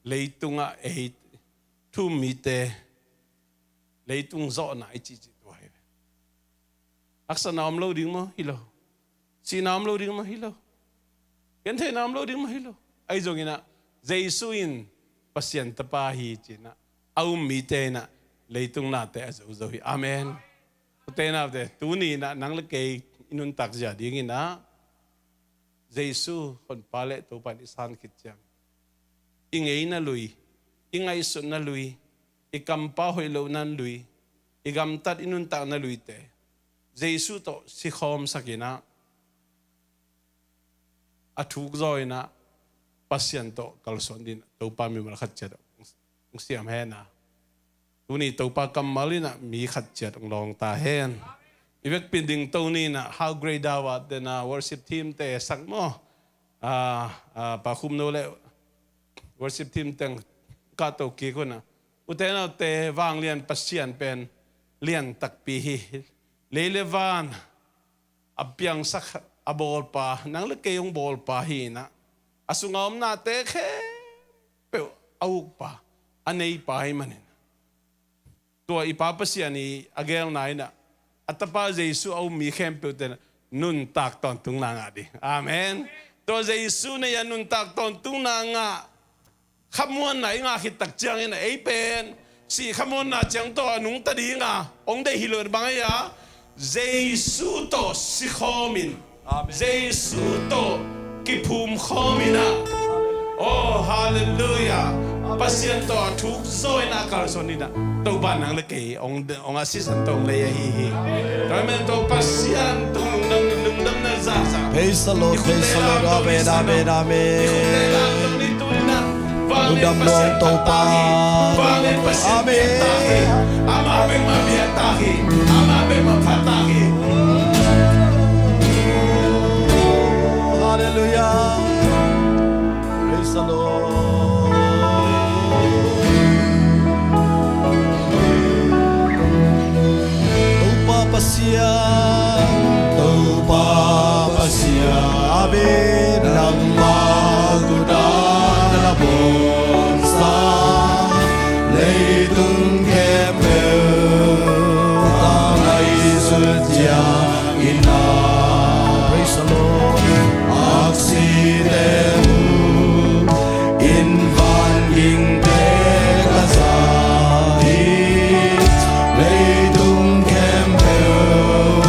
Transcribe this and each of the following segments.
leitunga e thu mi te leitung zo na I chi tu hai aksa nam lo ding mo hilo si nam lo ding mo hilo ken the nam lo ding mo hilo ai zongina Jesu in pasien tapa hi china au mi te na leitung na te azu zo hi amen te na de tu ni na nang le ke inun tak ja ding ina Jesu kon pale to pan isan khit chang ingei na lui ingai su na lui ikampa hoi lo nan lui igam tat inun tak na lui te Jesu to si khom sakina athuk zoi na pasien to kalson din to pa mi mar khat chat ong siam he na tuni to pa kamalina mi khat chat ong long ta hen ivek pinding to ni na how great thou art the worship team te sang mo pa khum no le worship team teng ka to ki ko na utena te wang lian pasien pen lian tak pi hi lelevan apiang sak abol pa nang le ke yung bol pa hi na asungam na te khe pe au pa anei pa hi manin to ipapasian ni agel na ina atapa Jesu au mi khem pe te nun tak ton tung na nga di amen to Jesu na yan nun tak ton tung na nga khamuan na nga hitak chang ina ei pen si khamuan na chang to anung ta di nga ong de hilor bangaya Jesu to si khomin Jesu to kipum khomina oh hallelujah pasien to thuk zoi na kalsonina to banang le ke ong assistant to le hi amen to pasien to nung na za Praise the Lord, amen, amen, amen. Udam long to pa, amen. Amabeng mabiatahi, amabeng mapatahi. Hallelujah. Praise the Lord. Tupa pasya, amen. Nang magudan na bonsa, leitung kemel, tanay sudya ina. Praise the Lord. Aksidemu invan ging dekazahit, leitung kemel,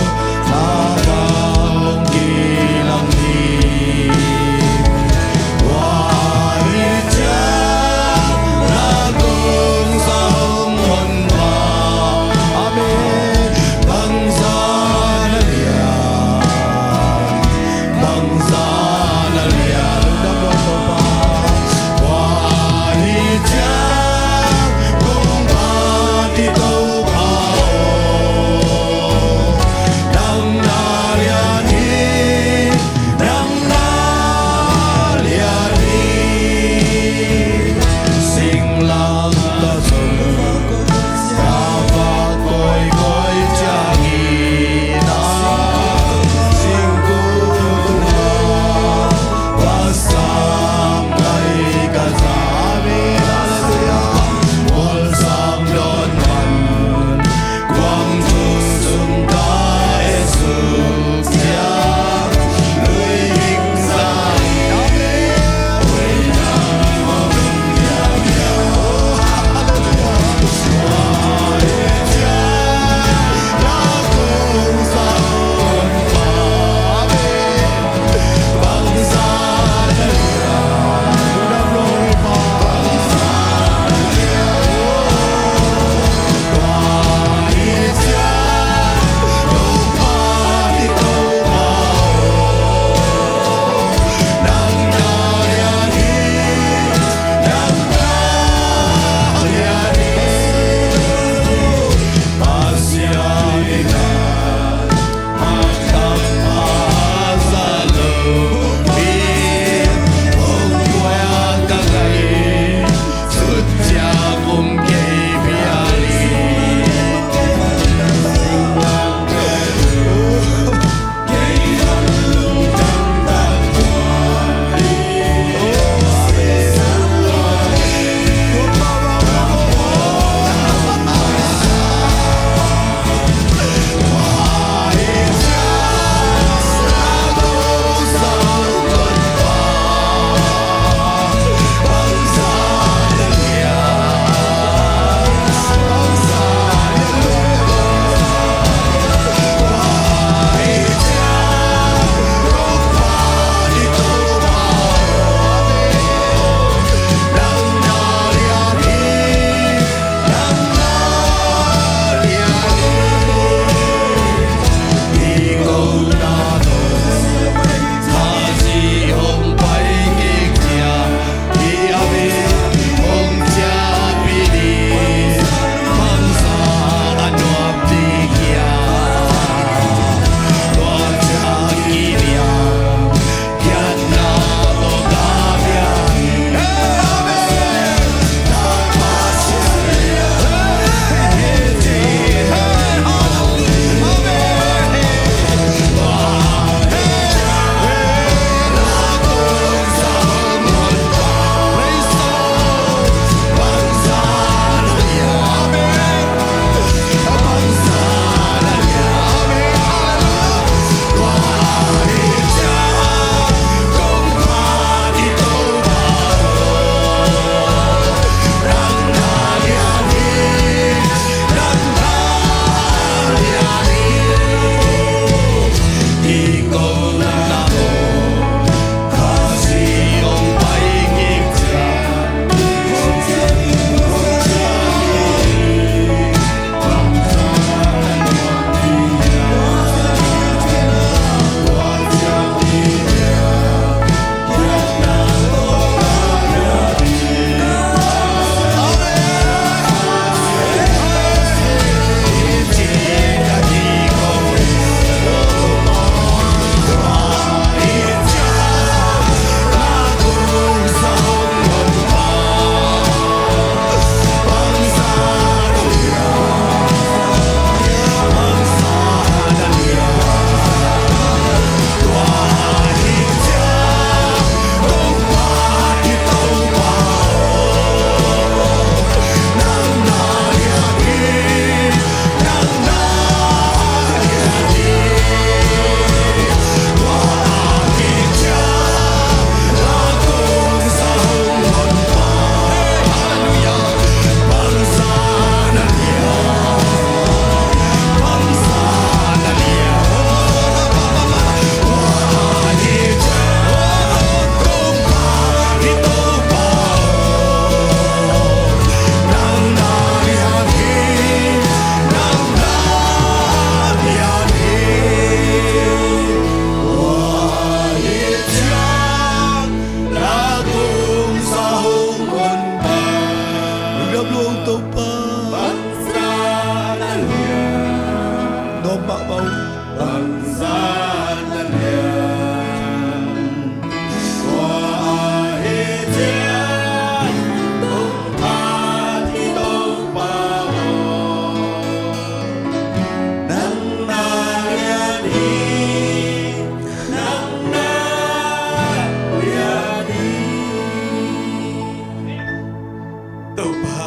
tau pa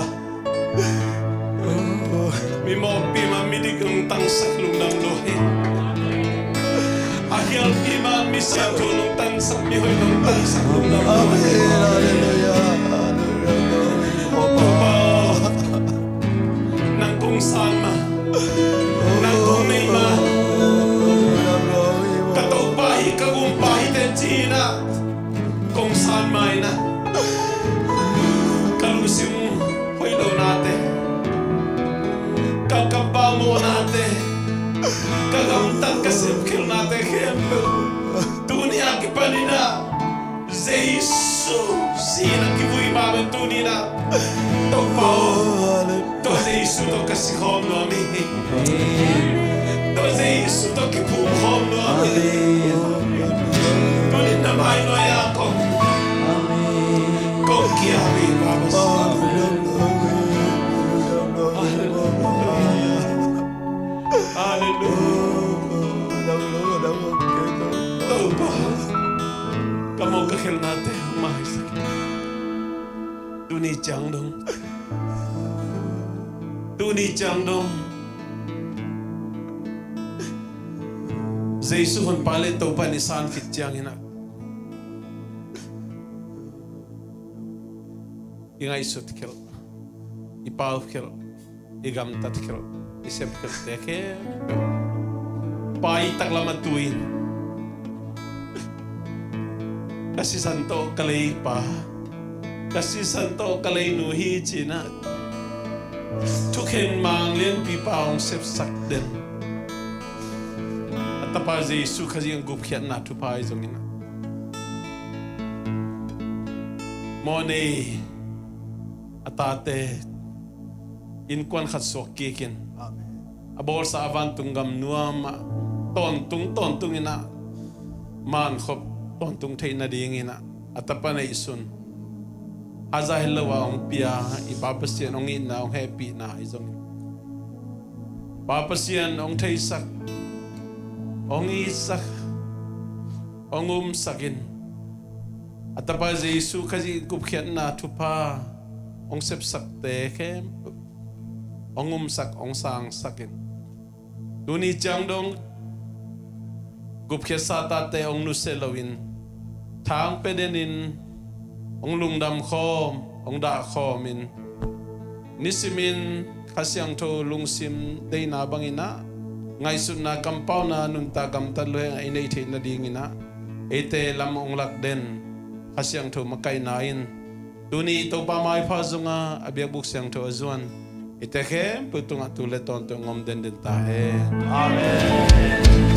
mi mo pi ma mi dik ang tang sak lung nam lohe ahial pi ma mi sa to nung tang sak mi hoy nung tang sak lung nam lohe tau pa nang kung saan ma nang kung may ma katau pa ikagumpay ten china kung saan may na kalusim hoy daw natin kakabal mo natin kagamtan kasipkil natin kempe dunia kipanina Zesu sina kibuy maman tunina to pao to Zesu to kasihom no ami to Zesu to kipuhom no ami tunin na may no yakong kong kiawi babas kamu kakil natin umahis sakit Tuni chang dong Zesu hon palit tau pa ni san fit chang ina ingai sut kil ipaw kil igam tat kil isep kil teke pai tak lama tuin kasi santo kalay pa kasi santo kalay nuhi china tukin manglin pipaong sep sak din at tapa Zesu kasi ang gupkiat na tupay zongina money atate inkuan khatsok kikin abor sa avantung gam nuam tontung ina man khop tontung thei na ding ina atapa na isun azahelawa ong pia ipapasian ong ina ong happy na izong papasian ong thei sak ong isak ong sakin atapa Zesu kasi kupkhiat na tupa ong sep sak te kem ong sak ong sang sakin duni chang dong gupkhiat sa tate ong nuselawin thang pedenin ong lungdam khom ong da khomin nisimin kasyang to lungsim day na bangina ngay sun na kampaw na nunta kamtaloy nga inay tay na dingina ete lam ong lakden kasyang to makainain duni ito pa may paso nga abiyag buksiyang to azuan ite ke puto nga tulet tonto ngom den tahe amen